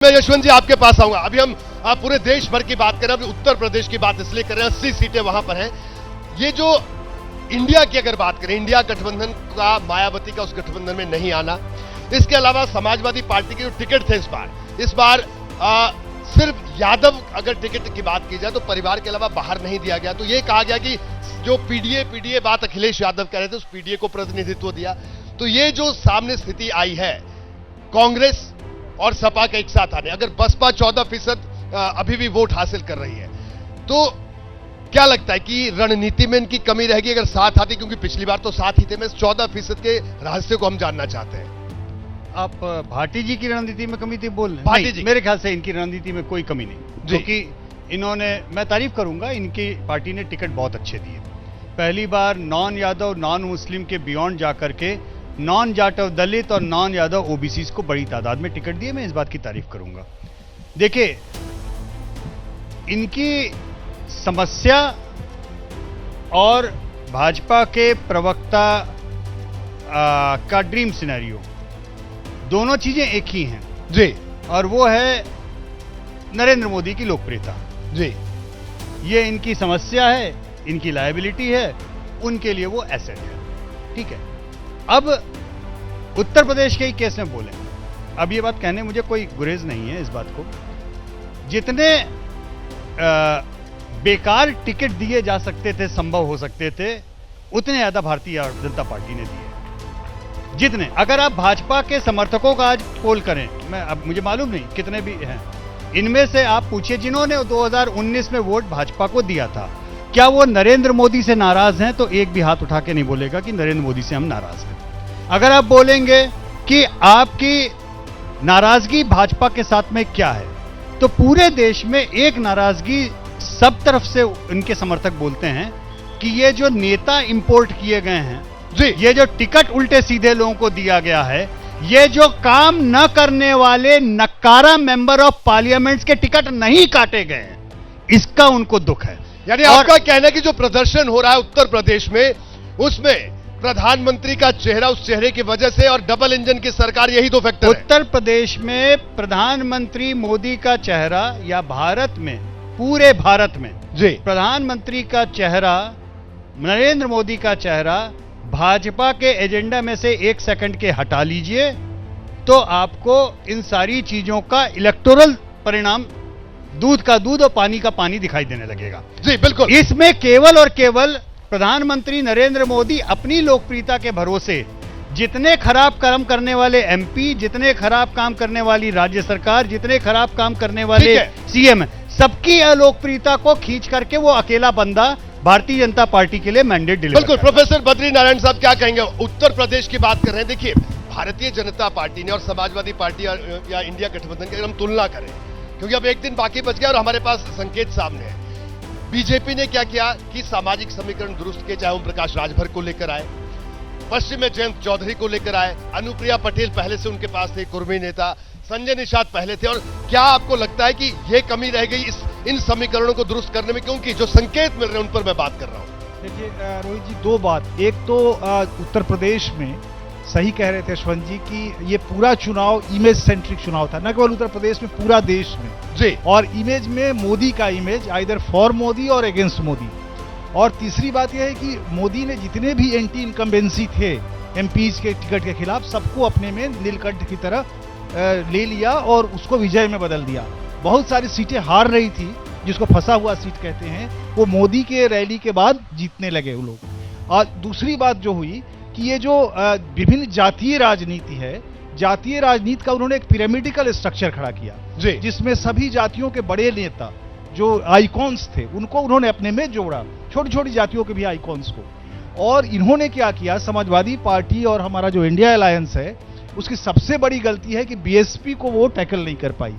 मैं यशवंत जी आपके पास आऊंगा। अभी हम पूरे देश भर की बात कर रहे हैं, अभी उत्तर प्रदेश की बात इसलिए कर रहे हैं, 80 सीटें वहां पर हैं। ये जो इंडिया की अगर बात करें, इंडिया गठबंधन का, मायावती का उस गठबंधन में नहीं आना, इसके अलावा समाजवादी पार्टी के जो टिकट थे इस बार सिर्फ यादव अगर टिकट की बात की जाए तो परिवार के अलावा बाहर नहीं दिया गया। तो ये कहा गया कि जो पीडीए बात अखिलेश यादव कह रहे थे, उस पीडीए को प्रतिनिधित्व दिया। तो ये जो सामने स्थिति आई है, कांग्रेस और सपा के एक साथ आने, अगर बसपा 14% अभी भी वोट हासिल कर रही है, तो क्या लगता है कि रणनीति में इनकी कमी रहेगी अगर साथ आती? क्योंकि पिछली बार तो साथ ही थे। मैं इस 14% के रहस्य को हम जानना चाहते हैं। आप भाटी जी की रणनीति में कमी थी बोल रहे हैं? भाटी जी, मेरे ख्याल से इनकी रणनीति में कोई कमी नहीं, क्योंकि इन्होंने, मैं तारीफ करूंगा, इनकी पार्टी ने टिकट बहुत अच्छे दिए। पहली बार नॉन यादव, नॉन मुस्लिम के बियॉन्ड जाकर के नॉन जाटव दलित और नॉन यादव ओबीसी को बड़ी तादाद में टिकट दिए। मैं इस बात की तारीफ करूंगा। देखिए, इनकी समस्या और भाजपा के प्रवक्ता का ड्रीम सिनेरियो, दोनों चीजें एक ही हैं जी, और वो है नरेंद्र मोदी की लोकप्रियता जी। ये इनकी समस्या है, इनकी लायबिलिटी है, उनके लिए वो एसेट है। ठीक है। अब उत्तर प्रदेश के ही केस में बोलें, अब ये बात कहने मुझे कोई गुरेज नहीं है इस बात को, जितने बेकार टिकट दिए जा सकते थे, संभव हो सकते थे, उतने ज्यादा भारतीय जनता पार्टी ने दिए। जितने, अगर आप भाजपा के समर्थकों का आज पोल करें, मैं अब मुझे मालूम नहीं कितने भी हैं, इनमें से आप पूछिए जिन्होंने 2019 में वोट भाजपा को दिया था, क्या वो नरेंद्र मोदी से नाराज हैं? तो एक भी हाथ उठा के नहीं बोलेगा कि नरेंद्र मोदी से हम नाराज हैं। अगर आप बोलेंगे कि आपकी नाराजगी भाजपा के साथ में क्या है, तो पूरे देश में एक नाराजगी सब तरफ से उनके समर्थक बोलते हैं कि ये जो नेता इंपोर्ट किए गए हैं जी, ये जो टिकट उल्टे सीधे लोगों को दिया गया है, ये जो काम न करने वाले नकारा मेंबर ऑफ पार्लियामेंट के टिकट नहीं काटे गए हैं, इसका उनको दुख है। यानी आपका कहना है कि जो प्रदर्शन हो रहा है उत्तर प्रदेश में, उसमें प्रधानमंत्री का चेहरा, उस चेहरे की वजह से, और डबल इंजन की सरकार, यही दो फैक्टर है। उत्तर प्रदेश में प्रधानमंत्री मोदी का चेहरा, या भारत में, पूरे भारत में जी, प्रधानमंत्री का चेहरा, नरेंद्र मोदी का चेहरा भाजपा के एजेंडा में से 1 सेकंड के हटा लीजिए, तो आपको इन सारी चीजों का इलेक्टोरल परिणाम दूध का दूध और पानी का पानी दिखाई देने लगेगा। जी बिल्कुल। इसमें केवल और केवल प्रधानमंत्री नरेंद्र मोदी अपनी लोकप्रियता के भरोसे जितने खराब काम करने वाले एमपी, जितने खराब काम करने वाली राज्य सरकार, जितने खराब काम करने वाले सीएम, सबकी अलोकप्रियता को खींच करके वो अकेला बंदा भारतीय जनता पार्टी के लिए मैंडेट डिलीवर। बिल्कुल। प्रोफेसर बद्री नारायण साहब क्या कहेंगे? उत्तर प्रदेश की बात कर रहे हैं। देखिए, भारतीय जनता पार्टी ने और समाजवादी पार्टी या इंडिया गठबंधन की अगर हम तुलना करें, क्योंकि अब एक दिन बाकी बच गया और हमारे पास संकेत सामने है। बीजेपी ने क्या किया कि सामाजिक समीकरण दुरुस्त किए, चाहे ओम प्रकाश राजभर को लेकर आए, पश्चिम में जयंत चौधरी को लेकर आए, अनुप्रिया पटेल पहले से उनके पास थे, कुर्मी नेता, संजय निषाद पहले थे। और क्या आपको लगता है कि यह कमी रह गई इन समीकरणों को दुरुस्त करने में? क्योंकि जो संकेत मिल रहे हैं उन पर मैं बात कर रहा हूं। देखिए रोहित जी, दो बात। एक तो उत्तर प्रदेश में सही कह रहे थे यशवंत जी कि ये पूरा चुनाव इमेज सेंट्रिक चुनाव था, न केवल उत्तर प्रदेश में, पूरा देश में जी। और इमेज में मोदी का इमेज आइदर फॉर मोदी और अगेंस्ट मोदी। और तीसरी बात यह है कि मोदी ने जितने भी एंटी इनकम्बेंसी थे एमपीज के टिकट के खिलाफ, सबको अपने में नीलकंठ की तरह ले लिया और उसको विजय में बदल दिया। बहुत सारी सीटें हार रही थी, जिसको फंसा हुआ सीट कहते हैं, वो मोदी के रैली के बाद जीतने लगे वो लोग। और दूसरी बात जो हुई कि ये जो विभिन्न जातीय राजनीति है, जातीय राजनीति का उन्होंने एक पिरामिडिकल स्ट्रक्चर खड़ा किया जी, जिसमें सभी जातियों के बड़े नेता जो आइकॉन्स थे उनको उन्होंने अपने में जोड़ा, छोटी छोटी जातियों के भी आइकॉन्स को। और इन्होंने क्या किया, समाजवादी पार्टी और हमारा जो इंडिया अलायंस है, उसकी सबसे बड़ी गलती है कि बीएसपी को वो टैकल नहीं कर पाई।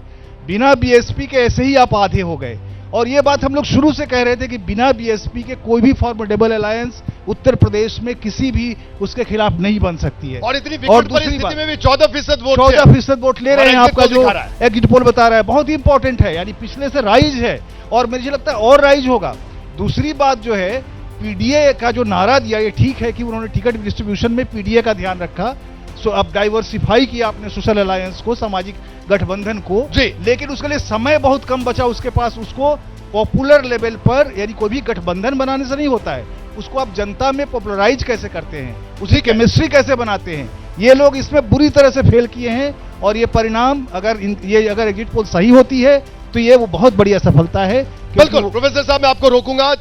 बिना बीएसपी के ऐसे ही आप आधे हो गए। और ये बात हम लोग शुरू से कह रहे थे कि बिना बीएसपी के कोई भी फॉर्मेडेबल अलायंस उत्तर प्रदेश में किसी भी उसके खिलाफ नहीं बन सकती है। और इतनी विकट परिस्थिति में भी 14% वोट, 14% वोट ले रहे हैं। आपका जो एग्जिट पोल बता रहा है बहुत ही इंपॉर्टेंट है, यानी पिछले से राइज है और मुझे लगता है और राइज होगा। दूसरी बात जो है, पीडीए का जो नारा दिया, ये ठीक है कि उन्होंने टिकट डिस्ट्रीब्यूशन में पीडीए का ध्यान रखा। अब डाइवर्सिफाई किया आपने सोशल अलायंस को, सामाजिक गठबंधन को जी। लेकिन उसके लिए समय बहुत कम बचा उसके पास। उसको पॉपुलर लेवल पर, यानी कोई भी गठबंधन बनाने से नहीं होता है, उसको आप जनता में पॉपुलराइज कैसे करते हैं, उसकी केमिस्ट्री कैसे बनाते हैं, ये लोग इसमें बुरी तरह से फेल किए हैं। और ये परिणाम अगर एग्जिट पोल सही होती है तो ये वो बहुत बड़ी असफलता है। क्योंकि बिल्कुल प्रोफेसर साहब, मैं आपको रोकूंगा।